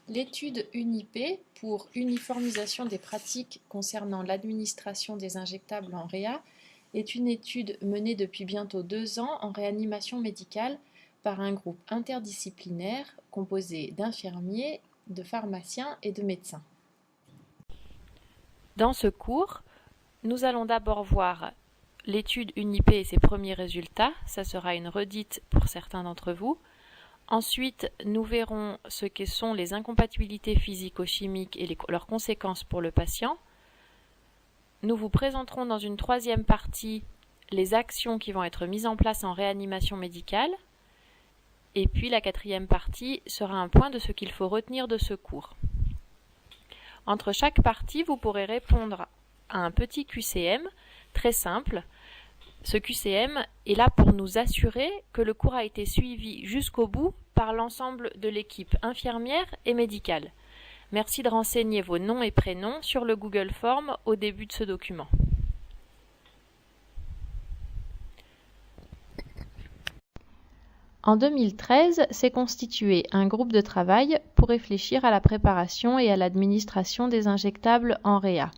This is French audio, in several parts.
L'étude UNIP pour uniformisation des pratiques concernant l'administration des injectables en réa est une étude menée depuis bientôt 2 ans en réanimation médicale par un groupe interdisciplinaire composé d'infirmiers, de pharmaciens et de médecins. Dans ce cours, nous allons d'abord voir l'étude UNIP et ses premiers résultats. Ça sera une redite pour certains d'entre vous. Ensuite, nous verrons ce que sont les incompatibilités physico-chimiques et leurs conséquences pour le patient. Nous vous présenterons dans une troisième partie les actions qui vont être mises en place en réanimation médicale. Et puis la quatrième partie sera un point de ce qu'il faut retenir de ce cours. Entre chaque partie, vous pourrez répondre à un petit QCM très simple. Ce QCM est là pour nous assurer que le cours a été suivi jusqu'au bout par l'ensemble de l'équipe infirmière et médicale. Merci de renseigner vos noms et prénoms sur le Google Form au début de ce document. En 2013, s'est constitué un groupe de travail pour réfléchir à la préparation et à l'administration des injectables en réa.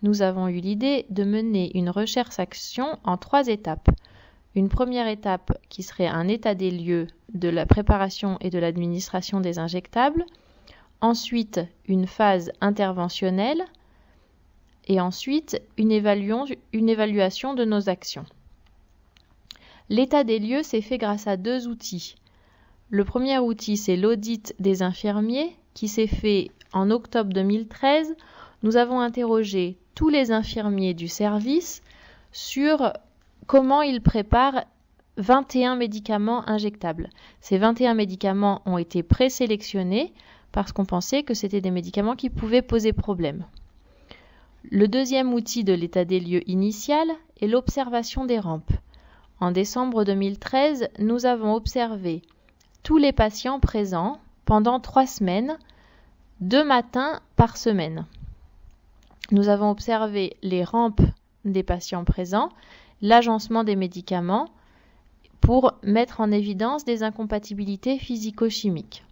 Nous avons eu l'idée de mener une recherche-action en 3 étapes. Une première étape qui serait un état des lieux de la préparation et de l'administration des injectables, ensuite une phase interventionnelle et ensuite une évaluation de nos actions. L'état des lieux s'est fait grâce à 2 outils. Le premier outil, c'est l'audit des infirmiers qui s'est fait en octobre 2013. Nous avons interrogé tous les infirmiers du service sur comment ils préparent 21 médicaments injectables. Ces 21 médicaments ont été présélectionnés parce qu'on pensait que c'était des médicaments qui pouvaient poser problème. Le deuxième outil de l'état des lieux initial est l'observation des rampes. En décembre 2013, nous avons observé tous les patients présents pendant 3 semaines, 2 matins par semaine. Nous avons observé les rampes des patients présents, l'agencement des médicaments pour mettre en évidence des incompatibilités physico-chimiques.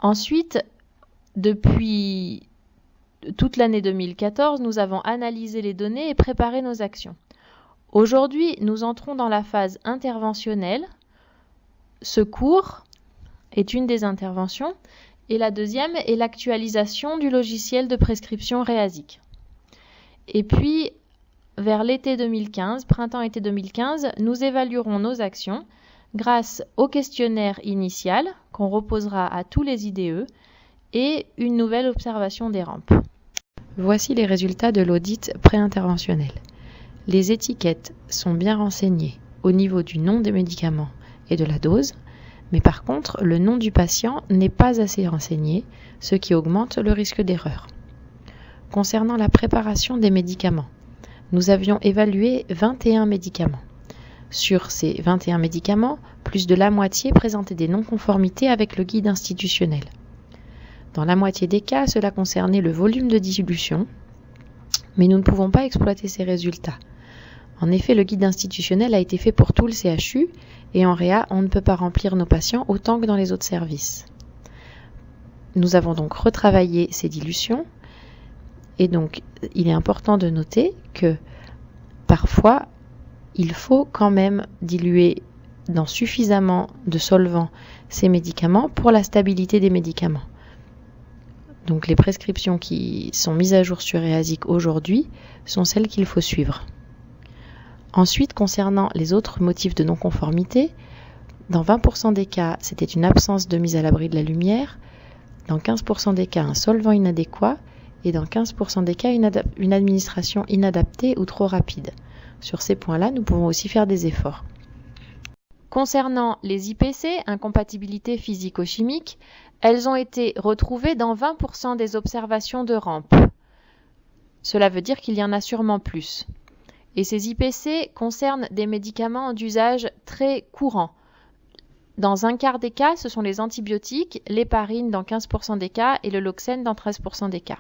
Ensuite, depuis toute l'année 2014, nous avons analysé les données et préparé nos actions. Aujourd'hui, nous entrons dans la phase interventionnelle. Ce cours est une des interventions et la deuxième est l'actualisation du logiciel de prescription Reasic. Et puis, vers l'été 2015, printemps-été 2015, nous évaluerons nos actions grâce au questionnaire initial qu'on reposera à tous les IDE et une nouvelle observation des rampes. Voici les résultats de l'audit pré-interventionnel. Les étiquettes sont bien renseignées au niveau du nom des médicaments et de la dose, mais par contre, le nom du patient n'est pas assez renseigné, ce qui augmente le risque d'erreur. Concernant la préparation des médicaments, nous avions évalué 21 médicaments. Sur ces 21 médicaments, plus de la moitié présentaient des non-conformités avec le guide institutionnel. Dans la moitié des cas, cela concernait le volume de dilution, mais nous ne pouvons pas exploiter ces résultats. En effet, le guide institutionnel a été fait pour tout le CHU et en réa, on ne peut pas remplir nos patients autant que dans les autres services. Nous avons donc retravaillé ces dilutions et donc il est important de noter que parfois, il faut quand même diluer dans suffisamment de solvant ces médicaments pour la stabilité des médicaments. Donc les prescriptions qui sont mises à jour sur Reasic aujourd'hui sont celles qu'il faut suivre. Ensuite, concernant les autres motifs de non-conformité, dans 20% des cas, c'était une absence de mise à l'abri de la lumière, dans 15% des cas, un solvant inadéquat, et dans 15% des cas, une administration inadaptée ou trop rapide. Sur ces points-là, nous pouvons aussi faire des efforts. Concernant les IPC, incompatibilités physico-chimiques, elles ont été retrouvées dans 20% des observations de rampe. Cela veut dire qu'il y en a sûrement plus. Et ces IPC concernent des médicaments d'usage très courant. Dans un quart des cas, ce sont les antibiotiques, l'héparine dans 15% des cas et le loxène dans 13% des cas.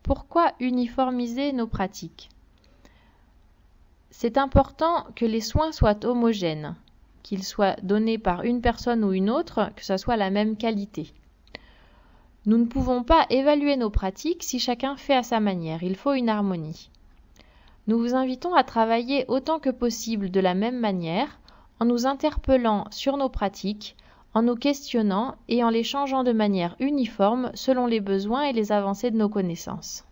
Pourquoi uniformiser nos pratiques? C'est important que les soins soient homogènes, qu'ils soient donnés par une personne ou une autre, que ce soit la même qualité. Nous ne pouvons pas évaluer nos pratiques si chacun fait à sa manière, il faut une harmonie. Nous vous invitons à travailler autant que possible de la même manière, en nous interpellant sur nos pratiques, en nous questionnant et en les changeant de manière uniforme selon les besoins et les avancées de nos connaissances.